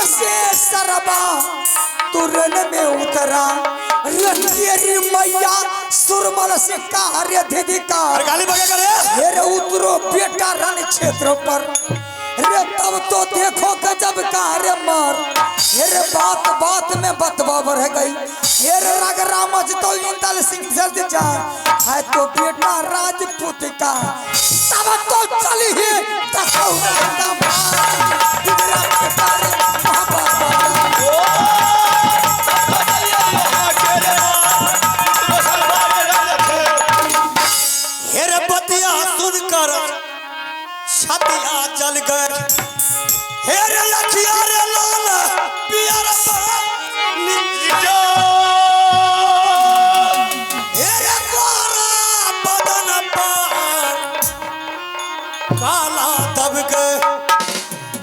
से सरबा तुरन में उतरा तेरी मैया सुरमल से कार्य धिधिकार गाली बगे करे हेरे उतरो बेटा रण क्षेत्र पर रे तब तो देखो गजब कार्य मार हेरे बात बात में बतवा बढ़ गई हेरे रग रामज तो इंदल सिंह जल्द जा है तो बेटा राजपूत का तब तो चली ही हेरे बतिया सुनकर छतिया जल गए हेरे लखिया रे लाल पियर हेरे गोरा बदन पर काला दब गए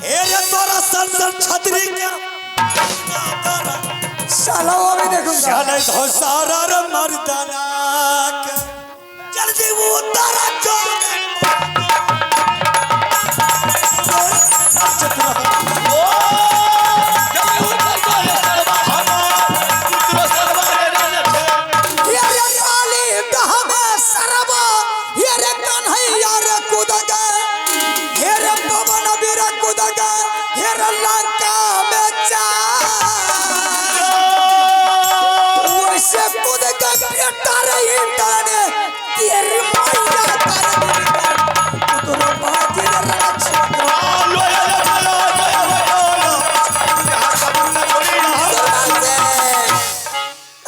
हेरे तोरा सर छतरी साला वो भी देखूंगा चले तो सारा रे मर्दाना जल्दी वो तारा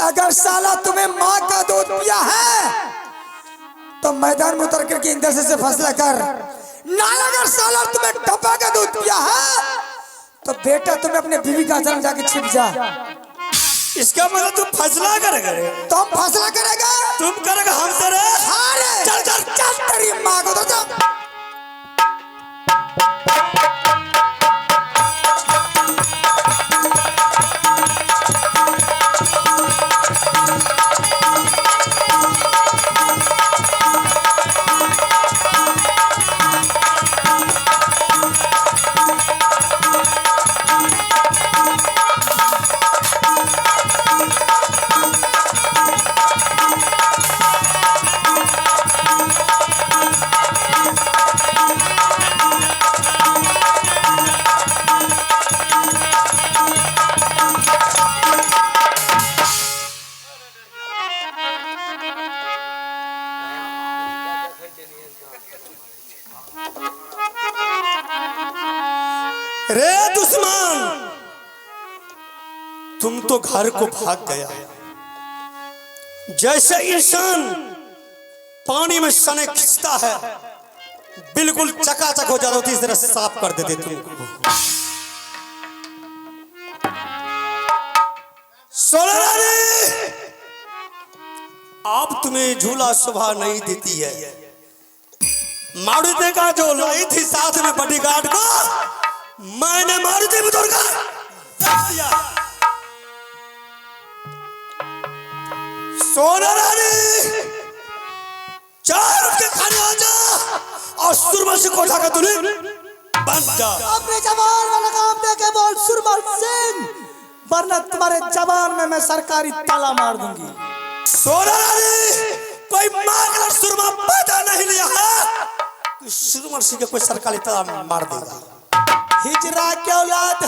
अगर साला तुम्हें माँ का दूध पिया है तो मैदान में उतर करके इंदर से फैसला कर ना अगर साला तुम्हें डब्बा का दूध पिया है तो बेटा तुम्हें अपने बीवी का जन्म जाके छिप जा इसका मतलब तुम फैसला करेगा तुम फैसला करेगा तुम करेगा हम करे चल चल चल तेरी माँ को तो चल रे दुश्मन तुम तो घर को भाग गया जैसे इंसान पानी में सने खींचता है बिल्कुल चकाचक हो जाता इस तरह साफ कर देते तुमको आप तुम्हें झूला शोभा नहीं देती है मारुति का जो लाई थी साथ में बॉडीगार्ड को मैंने मारुति बुजुर्ग सोना रानी चार के खाने आ जा और सुरमल सिंह को उठाकर तूने बन जा अपने जवान वाला काम दे के बोल सुरमल सिंह वरना तुम्हारे जवान में मैं सरकारी ताला मार दूंगी सोना रानी कोई मांगला सुरमा पैदा नहीं लिया है कि सुरमल सिंह के कोई सरकारी ताला मार देगा हिजरा के औलाद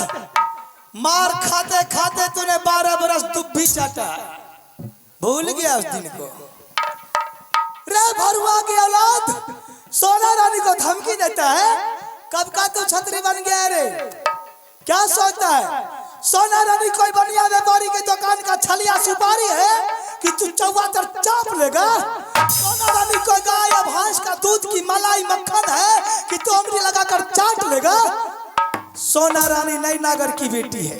मार खाते खाते तूने 12 बरस दुब्बी चाटा भूल गया उस दिन को रे भरुआ की औलाद सोना रानी को धमकी देता है कब का तू छतरी बन गया रे क्या सोचता है सोना रानी कोई बनिया व्यापारी के दुकान का छलिया सुपारी है कि तू चौवातर चाप लेगा सोना रानी कोई गाय या भैंस का दूध की मलाई मक्खन है कि तू उंगली लगाकर चाट लेगा सोना रानी नई नागर की बेटी है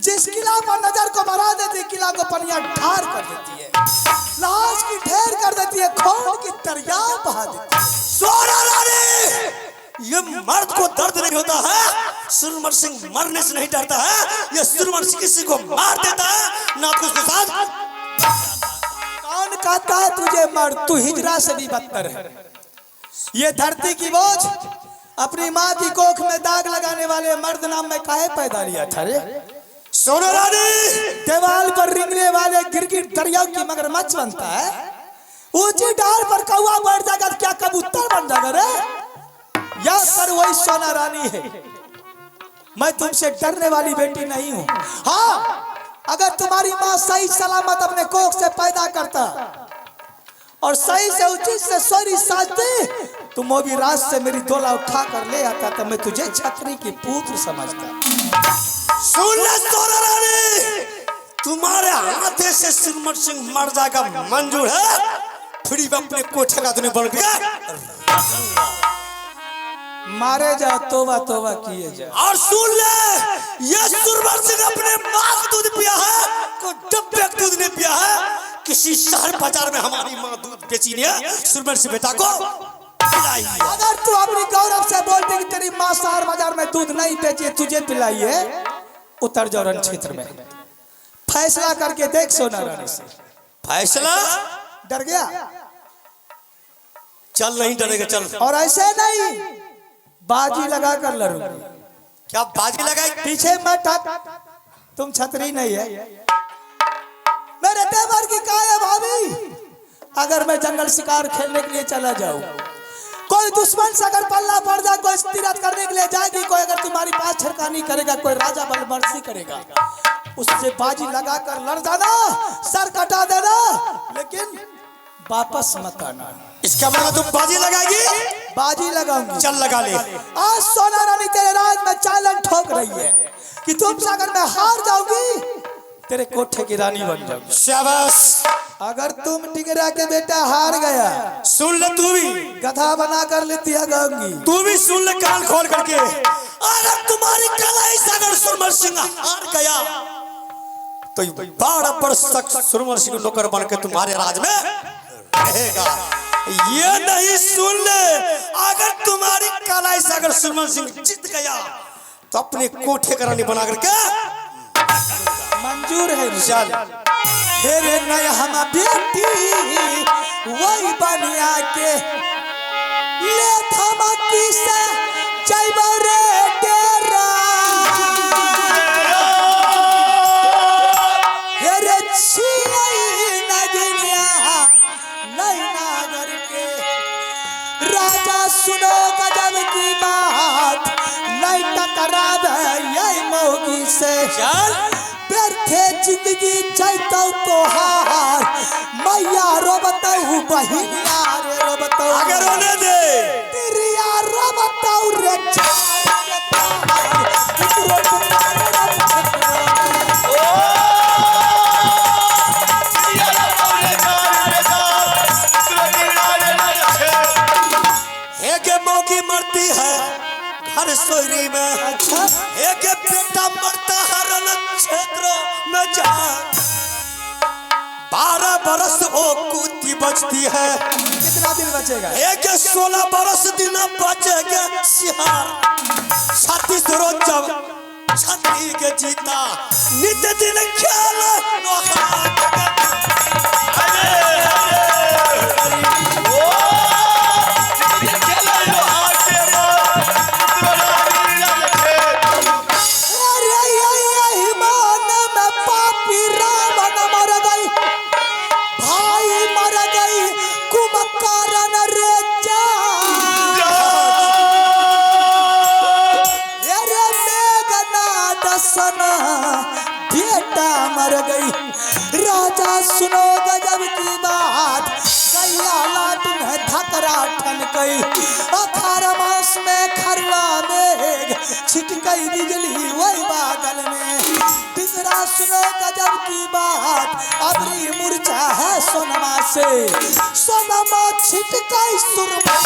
जिस किला पर नजर को बढ़ा देती है किला को पनिया ढार कर देती है लाश की ढेर कर देती है खून की दरिया बहा देती है सोना रानी ये मर्द को दर्द नहीं होता है सुरमल सिंह मरने से नहीं डरता है ये सुरमल सिंह किसी को मार देता है ना तो उसके साथ कौन कहता है तुझे मर्द तू हिजरा से भी बदतर है ये धरती की बोझ अपनी माँ की कोख में दाग लगाने वाले मर्द नाम में काहे पैदा लिया था रे? सोना रानी दीवार पर रिंगने वाले गिरगिट दरिया की मगरमच्छ बनता है। ऊंची डाल पर कौवा बैठ जाएगा तो क्या कबूतर बन जाएगा रे? याद कर वही सोना रानी है। मैं तुमसे डरने वाली बेटी नहीं हूँ। हाँ, अगर तुम्हारी माँ सही सलामत अपने कोख से पैदा करता और सही से उचित से सोरी साजती, तुम वो भी रात से मेरी डोला उठा कर ले आता तो मैं तुझे छतरी की पुत्र समझता। सुन ले सोना रानी, तुम्हारे हाथे से सुरमर सिंह मर जाएगा मंजूर है, फिर अपने कोठे का तूने बन गया। मारे जा, तोबा तोबा किए जा। और सुन ले, ये सुरमर सिंह अपने माँ का दूध पिया है, कोई डब्बे का दूध नहीं पिया है। किसी शहर बाजार में हमारी माँ दूध बेची नहीं है, सुरमर सिंह बेटा को पिलाई है। अगर तू अपनी गौरव से बोलती कि तेरी माँ शहर बाजार में दूध नहीं बेची, तुझे पिलाई है, उतर जाओ रण क्षेत्र में, फैसला करके देख सोना रानी से। फैसला? डर गया? चल नहीं डरेगा, चल। और ऐसे नहीं, बाजी लगा कर लड़ूंगी। क्या बाजी लगाई? पीछे मत हट, तुम छतरी नहीं है। मेरे देवर की काय है भाभी? अगर मैं जंगल शिकार खेलने के लिए चला जाऊं, कोई दुश्मन से अगर पल्ला पड़ जाए, कोई तीरथ करने के लिए जाएगी, कोई अगर तुम्हारी पास छड़कानी करेगा, कोई राजा बलमर्सी करेगा, उससे बाजी लगा कर लड़ जाना, सर कटा देना, लेकिन वापस मत आना। इसका मतलब तुम बाजी लगाएगी? बाजी लगाऊंगी। चल लगा ले। आज सोना रानी तेरे राज में चालन ठोक रही है कि तुमसे अगर मैं हार जाऊंगी, तेरे कोठे की रानी बन जाऊंगी। शाबाश। अगर तुम टिगरा के बेटा हार गया, सुन ले, तू भी गधा बना कर लेती गाऊंगी। तू भी सुन ले कान खोल करके। अगर तुम्हारी कलाई से अगर सुरमर सिंह हार गया तो 12 वर्ष तक सुरमर सिंह नौकर बन के तुम्हारे राज में रहेगा। ये नहीं, सुन ले, अगर तुम्हारी कलाई से अगर सुरमर सिंह जीत गया तो अपने कोठे का रानी बना करके मंजूर है। चल। तेरे नया हम बेटी वही बनिया के ले धमकी से जइबो रे डेरा। तेरे छिलई नगनिया नहीं नागर के राजा, सुनो गजब की बात, नहीं टकरावे यही मौगी से। चल। व्यर्थे जिंदगी जैतौ तोहार, मैया रो बताऊ बहिनिया रे रो बताऊ, अगर रोने दे तिरिया रो बताऊ रे एक मौकी मरती है हर सोयरी में। अच्छा, एक बेटा मरता है रण क्षेत्र में जा। 12 बरस वो कुत्ती बचती है, कितना दिन बचेगा? एक 16 बरस दिन बचेगा सिहार। 36 रोज जब छतरी के जीता, नित्य दिन ख्याल बेटा मर गई। राजा सुनो गजब की बात, कैया लाट में धकरा ठन गई। 18 मास में खरवा मेघ छिटकई बिजली वही बादल में। तीसरा सुनो गजब की बात, अबरी मुरझा है सोनमा से, सोनमा छिटकई सुरमा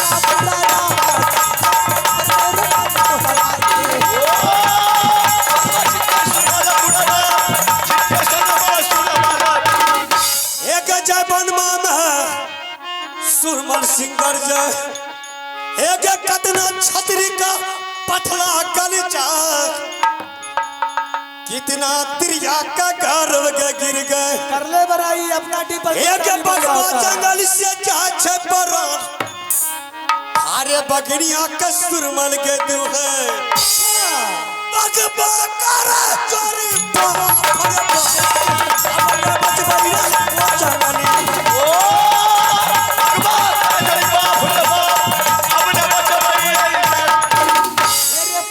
सुरमर सिंगर जय। एक कतना छतरी का पथला कलिचा, कितना तिरिया का गर्व के गिर गए। कर ले बराई अपना टिपल। एक बगवा जंगल से जा छे बरन, अरे बकरिया का सुरमल के तू है बकबा कर चोरी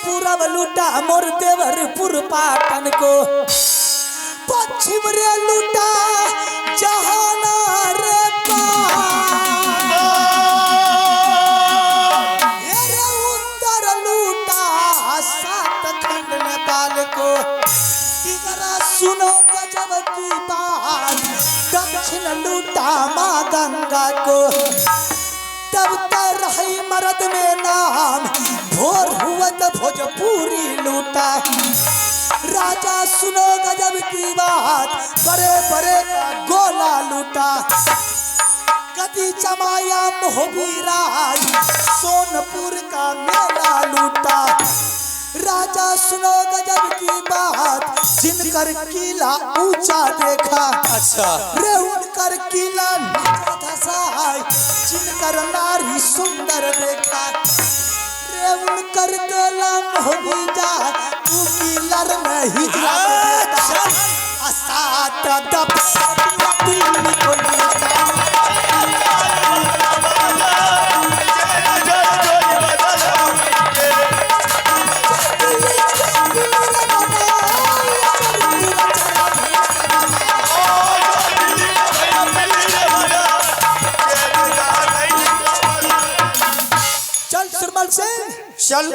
पूरब लूटा मोर देवरपुर पाटन को, पश्चिम रे लूटा जहाना रे उत्तर लूटा सात खंड नेपाल को। इधरा सुनो गजब की बात, दक्षिण लूटा माँ गंगा को। तब तक रही मर्द में नाम, भोर हुआ तो भोजपुरी लूटा। राजा सुनो गजब की बात, बड़े बड़े गोला लूटा। कदी चमाया मोहबीराज, सोनपुर का मेला लूटा। राजा सुनो गजब की बात, जिनकर किला ऊंचा देखा। अच्छा रे उनकर किला धसाई, जिनकर नारी सुंदर देखा। रे उनकर कलम हो जा, तू किलर नहीं असात दब दिल्ली को चल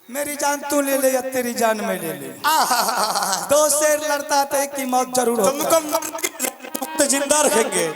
मेरी जान तू ले ले या तेरी जान मैं ले ले। दो शेर लड़ता तो एक की मौत जरूर होता। तुमको जिंदा रखेंगे।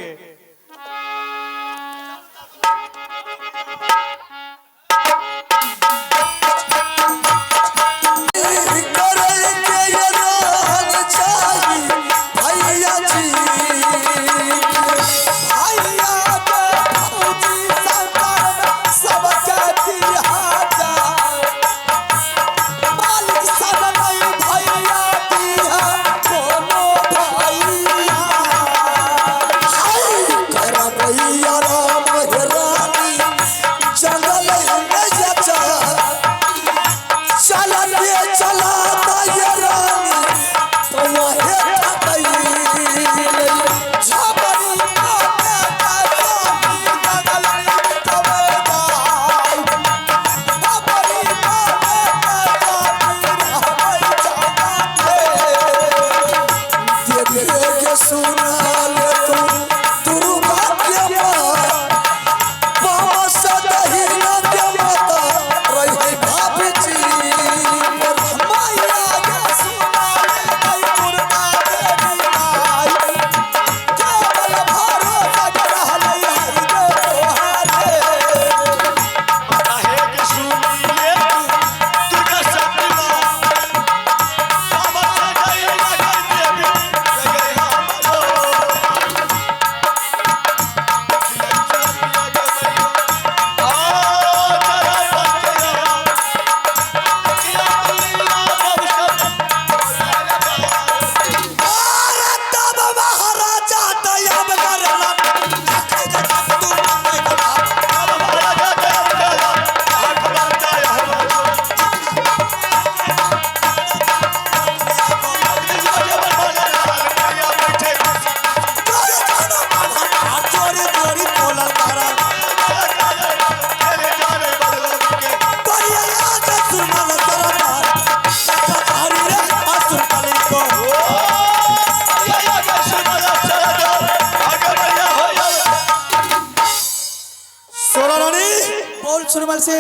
सुरमल से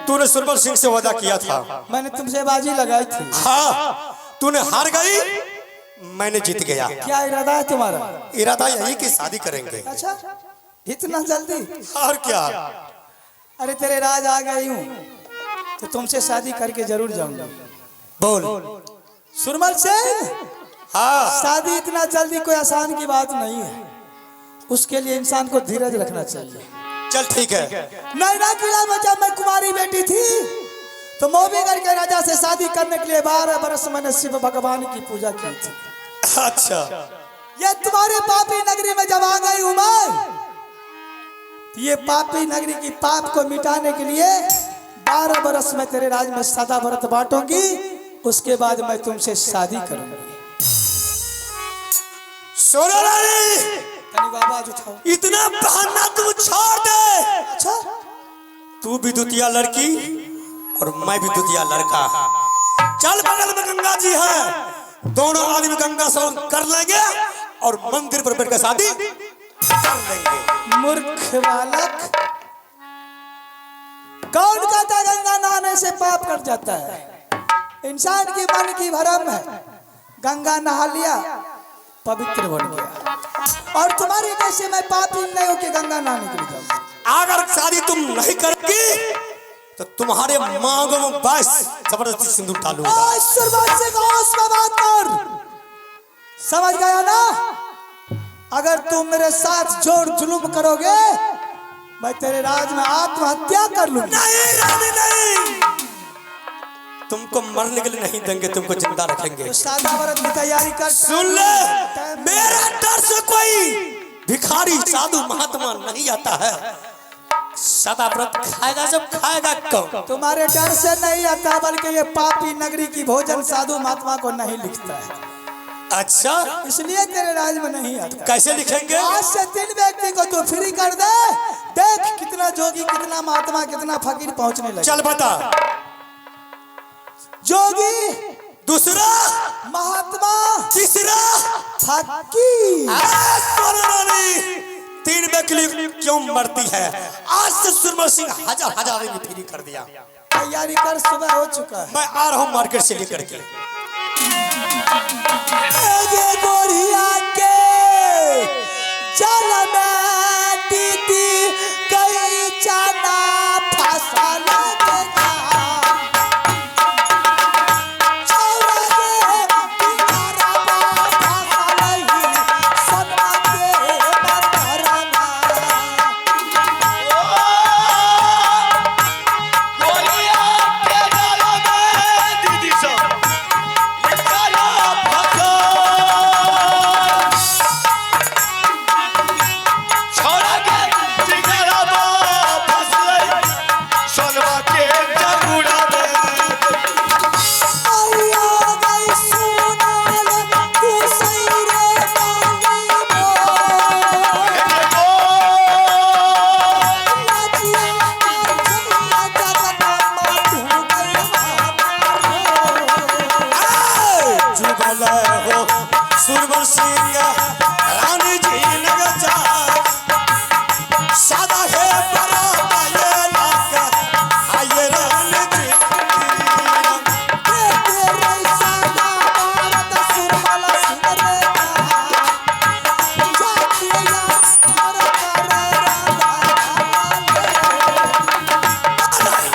तूने सुरमल सिंह से वादा किया था। मैंने तुमसे बाजी लगाई थी। हाँ तूने हार गई, मैंने जीत गया। क्या इरादा है तुम्हारा? इरादा यही कि शादी करेंगे। अच्छा इतना जल्दी? और क्या? अरे तेरे राज आ गई हूँ तो तुमसे शादी करके जरूर जाऊंगा। बोल सुरमल सिंह। हाँ शादी इतना जल्दी कोई आसान की बात नहीं है, उसके लिए इंसान को धीरज रखना चाहिए। चल ठीक है। नैना किला में जब मैं कुमारी बेटी थी तो मोबीगढ़ के राजा से शादी करने के लिए 12 बरस मैंने शिव भगवान की पूजा की थी। अच्छा ये तुम्हारे पापी नगरी में जब आ गई हूं मैं ये पापी नगरी की पाप को मिटाने के लिए 12 बरस में तेरे राज में सदा व्रत बांटूंगी, उसके बाद मैं तुमसे शादी करूंगी। सोना रानी, तनिक आवाज उठाओ। इतना बहाना तू छोड़ दे। अच्छा, तू भी दुतिया लड़की और मैं भी दुतिया लड़का। चल बगल में गंगा जी है, दोनों आदमी गंगा स्नान कर लेंगे और मंदिर पर बैठकर शादी कर लेंगे। मूर्ख बालक, कौन कहता गंगा नहाने से पाप कट जाता है? इंसान की मन की भरम है। गंगा नहा लिया, पवित्र बन गया। और तुम्हारी कैसे मैं पापी नहीं हो कि गंगा नहाने के लिए जाऊंगा? अगर शादी तुम नहीं करोगी तो तुम्हारे मांगों में बस जबरदस्ती सिंदूर डालूंगा। बात कर, समझ गया ना? अगर तुम मेरे साथ जोर जुलूम करोगे, मैं तेरे राज में आत्महत्या कर लूंगा। नहीं रानी नहीं, तुमको मरने के लिए नहीं देंगे, तुमको जिंदा रखेंगे। तो सादा व्रत की तैयारी कर। सुन ले, मेरा डर से कोई भिखारी साधु महात्मा नहीं आता है। सदा व्रत खाएगा जब खाएगा कौन? तुम्हारे डर से नहीं आता, बल्कि ये पापी नगरी की भोजन साधु महात्मा को नहीं लिखता है। अच्छा, इसलिए तेरे राज में नहीं आता। कैसे लिखेंगे? आज से 3 व्यक्ति को तू फ्री कर दे, देख कितना जोगी, कितना महात्मा, कितना फकीर पहुंचने लगे। चल बता। जोगी, दूसरा महात्मा, तीसरा फकीर। 3 व्यक्ति क्यों मरती है? आज से सुरमल सिंह हजार में फ्री कर दिया। तैयारी कर, सुबह हो चुका है। मैं आ रहा हूँ मार्केट से लेकर के। गोरिया के जल में दीदी कई चना फसल सुरमल सिंह रानी जी लग जा सादा है बड़ा ये लाका आये रानी जी तेरे सादा भारत सुरमल सिंह रे जातिया मर कर राधा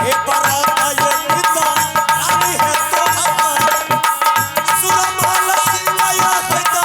ये बड़ा ये पिता रानी है तो सुरमल सिंह या पिता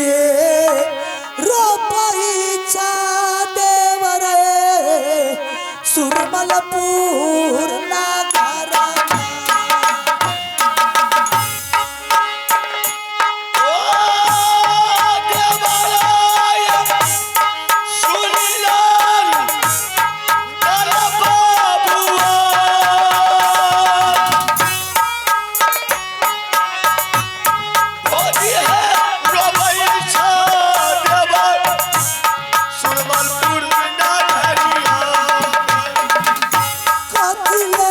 ये तो सुरमलपुर नागरा सुरमलपुर कथिले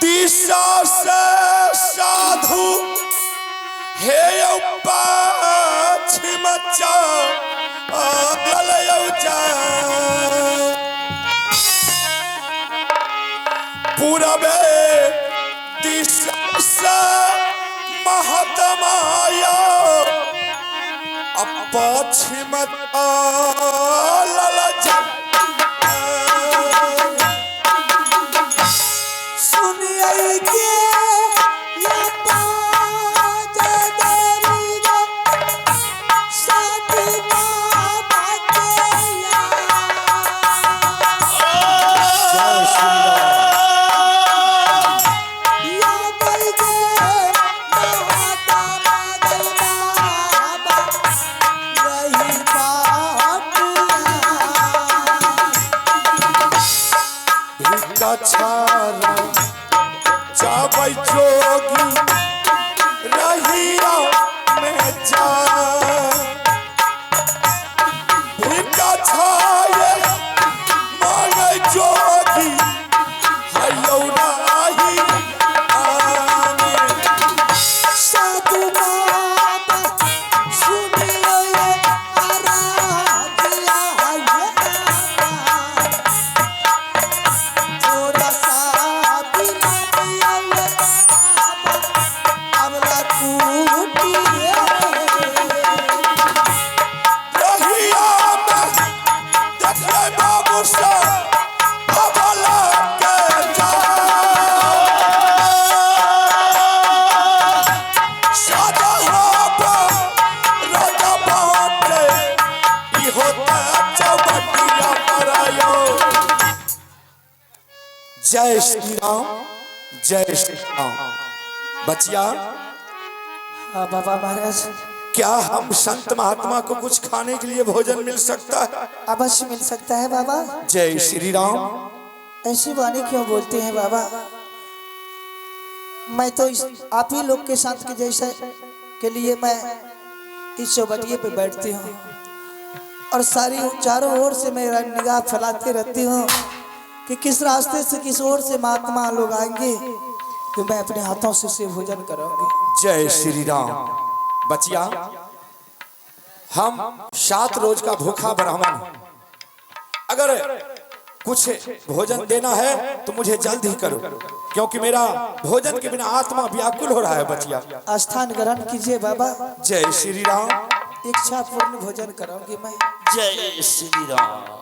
दिशा से साधु हे पश्चिम पूरबे दिशा से महात्माया पश्चिम सुनिए के ये बात देवी रे साथी बाबा के या भाई के महात्मा गल बाबा रही बात भिका छारा जाबै जोगी रहिया में जा भिका छाये मांगे जोगी हयो राही आने साधु बाबा सुनिए आराध्या थोड़ा सा बिना दिया बाबा अबला कूटिए रहिया में देखले बाबू सा अबला के जा सादा हापा राजा बाटे ई होता चौबटिया करायो जय श्री राम जय श्री राम बचिया बाबा महाराज क्या हम संत महात्मा को कुछ खाने के लिए भोजन मिल सकता है अवश्य मिल सकता है बाबा जय श्री राम ऐसी वाणी क्यों बोलते हैं बाबा मैं तो आप ही लोग के साथ के जैसे के लिए मैं इस चौबटिए पे बैठती हूँ और सारी चारों ओर से मेरा निगाह फैलाते रहती हूँ कि किस रास्ते से किस ओर से महात्मा लोग आएंगे तो मैं अपने हाथों से भोजन करूंगी जय श्री राम बचिया हम 7 रोज का भूखा ब्राह्मण हूं। अगर कुछ भोजन देना है तो मुझे जल्द ही करो क्योंकि मेरा भोजन के बिना आत्मा व्याकुल हो रहा है बचिया स्थान ग्रहण कीजिए बाबा जय श्री राम इच्छा पूर्ण भोजन करूंगी मैं जय श्री राम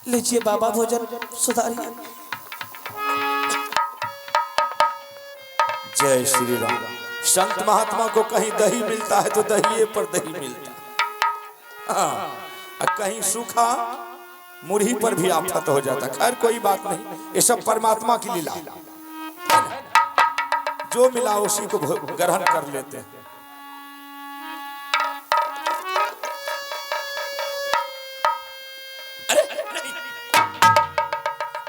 लीजिए बाबा भोजन सुधारिए जय श्री राम संत महात्मा को कहीं दही मिलता है तो दही पर दही मिलता है हाँ, और कहीं सूखा मुरही पर भी आफत हो जाता। खैर कोई बात नहीं, ये सब परमात्मा की लीला, जो मिला उसी को ग्रहण कर लेते हैं। अरे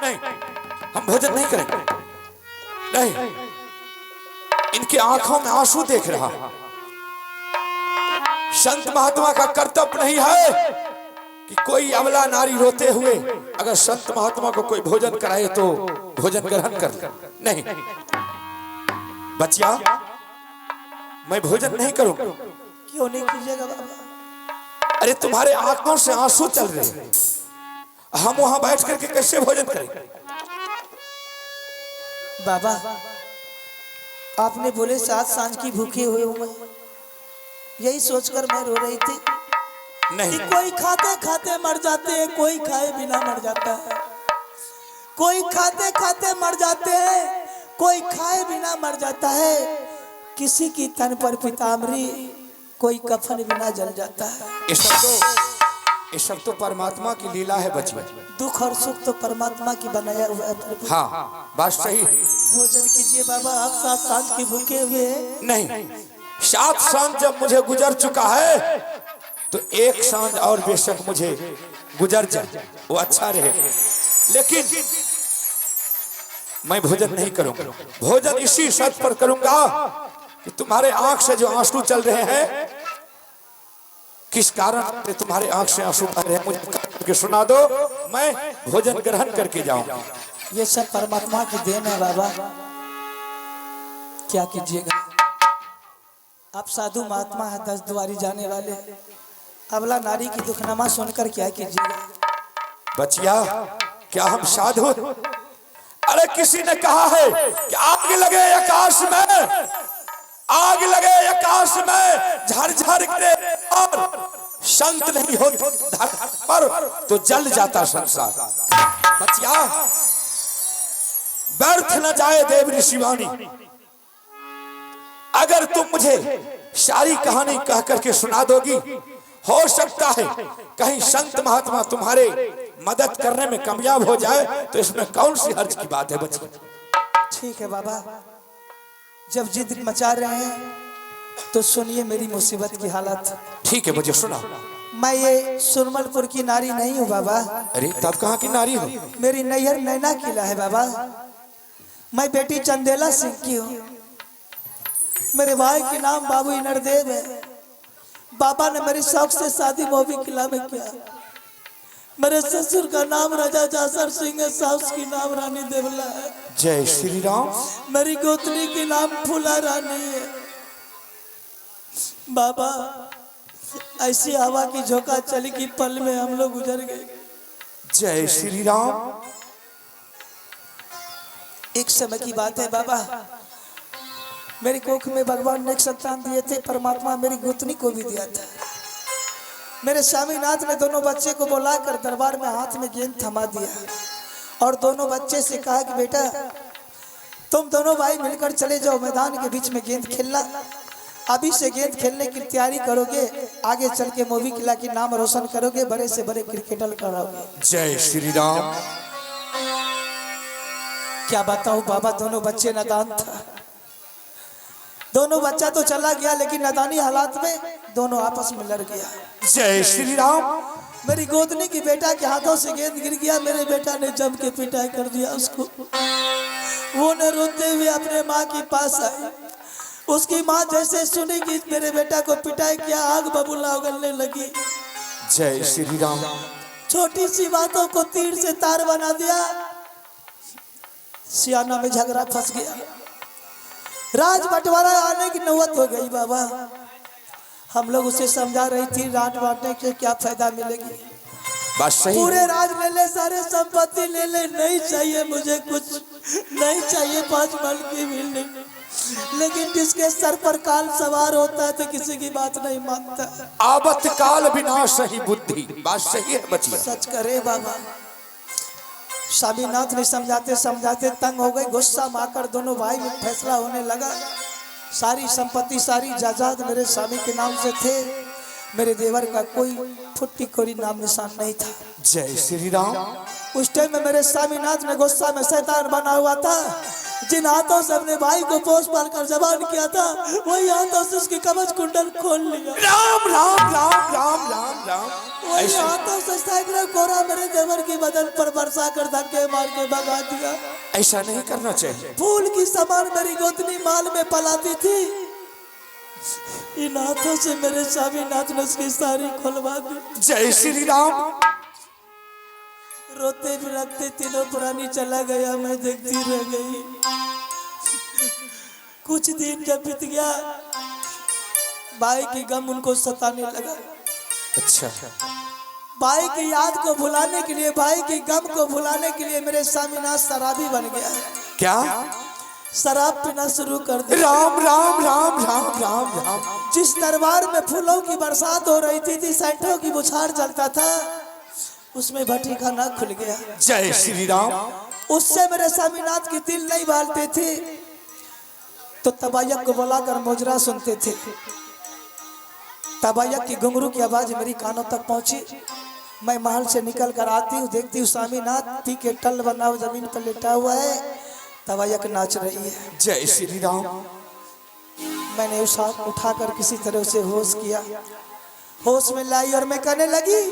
नहीं, हम भोजन नहीं करेंगे। नहीं, इनकी आंखों में आंसू देख रहा। संत महात्मा का कर्तव्य नहीं है कि कोई अबला नारी रोते हुए अगर संत महात्मा को कोई भोजन कराए तो भोजन ग्रहण कर ले। नहीं बचिया, मैं भोजन नहीं करूंगा। क्यों नहीं कीजिएगा बाबा? अरे तुम्हारे आंखों से आंसू चल रहे हैं, हम वहां बैठ करके कैसे भोजन करेंगे? बाबा आपने बोले 7 सांझ की भूखे हुए हूँ, यही सोचकर मैं रो रही थी नहीं कि कोई खाते खाते मर जाते हैं, कोई खाए बिना मर जाता है, कोई खाते खाते मर जाते हैं, कोई खाए बिना मर जाता है, किसी की तन पर पीताम्बरी, कोई कफन बिना जल जाता है। ये सब तो परमात्मा की लीला है बच्चे। दुख और सुख तो परमात्मा की बनाया हुआ है प्रभु। हाँ बात सही। भोजन कीजिए बाबा, आप 7 सांझ के भूखे हुए हैं। नहीं, 7 सांझ जब मुझे गुजर चुका है तो एक सांझ और बेशक मुझे गुजर जाए वो अच्छा रहे, लेकिन मैं भोजन नहीं करूंगा। भोजन इसी शर्त पर करूंगा कि तुम्हारे आंख से जो आंसू चल रहे हैं, किस कारण से तुम्हारे आंख से आंसू बह रहे हैं मुझे करके सुना दो, मैं भोजन ग्रहण करके जाऊंगा। ये सब परमात्मा की देन है बाबा, क्या कीजिएगा। आप साधु महात्मा है 10 द्वारी जाने वाले, अबला नारी की दुखनामा सुनकर क्या कीजिएगा। बचिया क्या हम साधु? अरे किसी ने कहा है कि आग लगे आकाश में, आग लगे आकाश में झरझर करे और संत नहीं हो धरती पर तो जल जाता संसार। बचिया व्यर्थ न जाए देव ऋषिवाणी, अगर तुम मुझे सारी कहानी कह करके सुना दोगी, हो सकता है कहीं संत महात्मा तुम्हारे मदद करने में कामयाब हो जाए, तो इसमें कौन सी हर्ज की बात है बच्चे। ठीक है बाबा, जब जिद मचा रहे हैं तो सुनिए मेरी मुसीबत की हालत। ठीक है मुझे सुना। मैं ये सुरमलपुर की नारी नहीं हूँ बाबा। अरे तब कहाँ की नारी हो? मेरी नैहर नैना किला है बाबा। मैं बेटी चंदेला सिंह की हूँ। मेरे भाई के नाम बाबू इनरदेव है। बाबा ने मेरी शौक से शादी मोबी किला में किया। मेरे ससुर का नाम राजा जासर सिंह है, सास की नाम रानी देवला है। जय श्री राम। मेरी गोतनी की नाम फूला रानी है। बाबा ऐसी हवा की झोंका चली कि पल में हम लोग गुजर गए। जय श्री राम। एक समय की बात है बाबा, मेरी कोख में भगवान ने एक संतान दिए थे, परमात्मा मेरी गोतनी को भी दिया था। मेरे स्वामीनाथ ने दोनों बच्चे को बुलाकर दरबार में हाथ में गेंद थमा दिया और दोनों बच्चे से कहा कि बेटा तुम दोनों भाई मिलकर चले जाओ मैदान के बीच में गेंद खेलना। अभी से गेंद खेलने की तैयारी करोगे, आगे चल के मोबी किला की नाम रोशन करोगे, बड़े से बड़े क्रिकेटर कराओगे। जय श्री राम। क्या बताऊं बाबा, दोनों बच्चे नादान था। दोनों बच्चा तो चला गया लेकिन नादानी हालात में दोनों आपस में लड़ गया। जय श्री राम। मेरी गोदनी की बेटा के हाथों से गेंद गिर गया। मेरे बेटा ने जम के पिटाई कर दिया उसको। वो न रोते हुए अपने माँ के पास आई। उसकी माँ जैसे सुनी कि मेरे बेटा को पिटाई किया, आग बबूला उगलने लगी। जय श्री राम। छोटी सी बातों को तीर से तार बना दिया। सियाना में झगड़ा फंस गया। राज बंटवारा आने की नौबत हो गई बाबा। हम लोग उसे समझा रही थी राज बांटने से क्या फायदा मिलेगी। बस सही। पूरे राज ले ले, सारे संपत्ति ले ले, नहीं चाहिए मुझे कुछ, नहीं चाहिए 5 महल की बिल्डिंग। लेकिन जिसके सर पर काल सवार होता है तो किसी की बात नहीं मानता। आबत काल विनाश ही बुद्धि। बात सही है बचिया। सच करे बाबा। स्वामीनाथ ने समझाते समझाते तंग हो गए। गुस्सा में आकर दोनों भाई में फैसला होने लगा। सारी संपत्ति सारी जायदाद मेरे स्वामी के नाम से थे। मेरे देवर का कोई फुट्टी कोरी नाम निशान नहीं था। जय श्री राम। उस टाइम में मेरे स्वामीनाथ ने गुस्सा में शैतान बना हुआ था। जिन हाथों से अपने भाई को पोष पाल कर जबान किया था, वही हाथों से उसकी कवच कुंडल खोल लिया। राम राम राम राम राम राम। वही हाथों से सैकड़ों कोरा मेरे देवर की बदन पर बरसा कर धक्के मार के भगा दिया। ऐसा नहीं करना चाहिए। फूल की समान मेरी गोतनी माल में पलाती थी। इन हाथों से मेरे स्वामीनाथ ने उसकी सारी खुलवा दी। जय श्री राम। रोते भी रखते तीनों प्राणी चला गया, मैं देखती रह गई। कुछ दिन जब बीत गया, भाई की गम उनको सताने लगा। अच्छा। भाई की याद को भुलाने के लिए, भाई की गम को भुलाने के लिए मेरे स्वामीनाथ शराबी बन गया। क्या? शराब पीना शुरू कर दिया। राम राम राम राम राम राम। जिस दरबार में फूलों की बरसात हो रही थी, सैंटों की बुछार चलता था, उसमें भट्टी खाना खुल गया। जय श्री राम। उससे मेरे स्वामीनाथ की दिल नहीं बालते थे तो तबायक को बुलाकर मोजरा सुनते थे। तबायक की घुंघरू की आवाज मेरी कानों तक पहुंची। मैं महल से निकल कर आती हूँ, देखती हूँ स्वामीनाथ पी के टल बना हुआ जमीन पर लेटा हुआ है, तबायक नाच रही है। जय श्री राम। मैंने उस हाथ उठाकर किसी तरह से होश किया। होश में लाई और मैं कहने लगी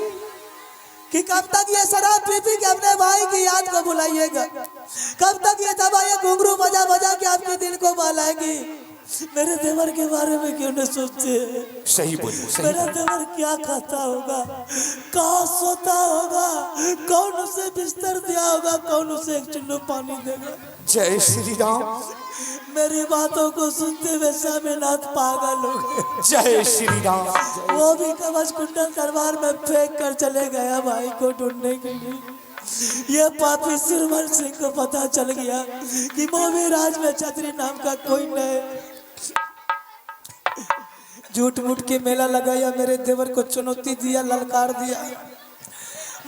कि कब तक ये शराब पी पी के अपने भाई की याद को भुलाइएगा? कब तक ये तबायक घुंघरू बजा बजा के आपके दिल को बहलाएगी? मेरे देवर के बारे में क्यों नहीं सोचते हैं? सही बोलो, सही मेरा देवर क्या खाता होगा, कहाँ सोता होगा, कौन उसे बिस्तर दिया होगा, कौन उसे एक चुल्लू पानी देगा। जय श्री राम। मेरी बातों को सुनते हुए स्वामीनाथ पागल हो गए। जय श्री राम। वो भी कवच कुंडल दरबार में फेंक कर चले गया भाई को ढूंढने के लिए। ये पापी सुरमल सिंह को पता चल गया कि मोवी राज में छतरी नाम का कोई नहीं। झूठ मूठ के मेला लगाया, मेरे देवर को चुनौती दिया, ललकार दिया।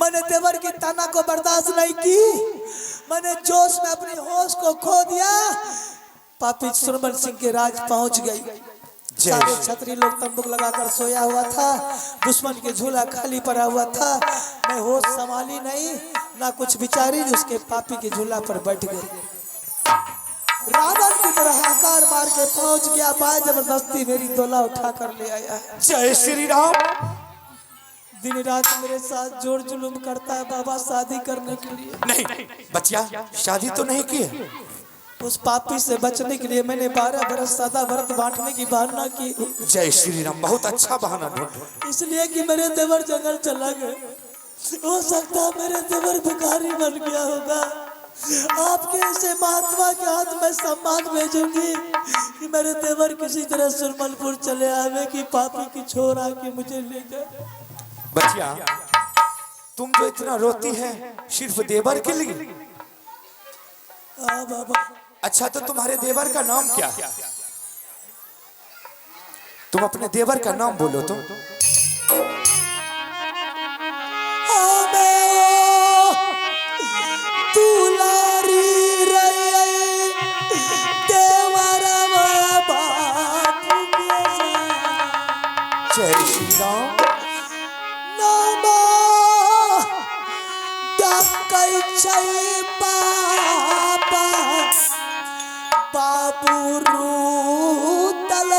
मैंने देवर की ताना को बर्दाश्त नहीं की, मैंने जोश में अपनी होश को खो दिया। पापी सुरमल सिंह के राज पहुंच गई। सारे छतरी लोग तंबूक लगाकर सोया हुआ था, दुश्मन के झूला खाली पड़ा हुआ था। मैं होश संभाली नहीं, ना कुछ विचारी, उसके पापी के झूला पर बैठ गई। रावण की तरह हाकार मार के पहुंच गया, बाय जबरदस्ती मेरी डोला उठा कर ले आया। जय श्री राम। दिन रात मेरे साथ जोर जुलूम करता है बाबा शादी करने के लिए। नहीं बच्चा, शादी तो नहीं की है। उस पापी से बचने के लिए मैंने 12 बरस सादा व्रत बांटने की बहाना की। जय श्री राम, बहुत अच्छा बहाना ढूंढ। इसलिए कि मेरे देवर जंगल चला गए। हो सकता है मेरे देवर भिखारी बन गया होगा। आपके ऐसे महात्मा के हाथ में सम्मान भेजूंगी कि मेरे देवर किसी तरह सुरमलपुर चले आवे कि पापी की छोर आके मुझे ले जाए। बच्चिया, तुम जो इतना रोती है सिर्फ देवर के लिए? हाँ बाबा। अच्छा, तो तुम्हारे देवर का नाम क्या है? तुम अपने देवर का नाम बोलो तो। जय श्री राम। बाबू रूतल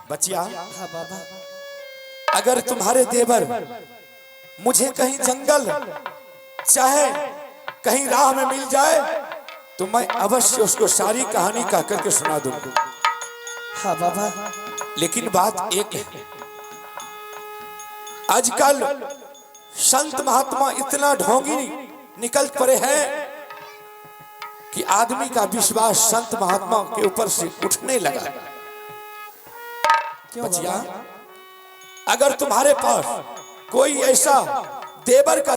बचिया। हाँ बाबा। अगर तुम्हारे देवर मुझे कहीं जंगल चाहे कहीं राह में मिल जाए तो मैं अवश्य उसको सारी कहानी कह करके सुना दूंगा। हाँ बाबा। लेकिन बात एक है, आजकल संत महात्मा इतना ढोंगी निकल पड़े हैं कि आदमी का विश्वास संत महात्मा के ऊपर से उठने लगा। बचिया, अगर तुम्हारे पास कोई ऐसा देवर का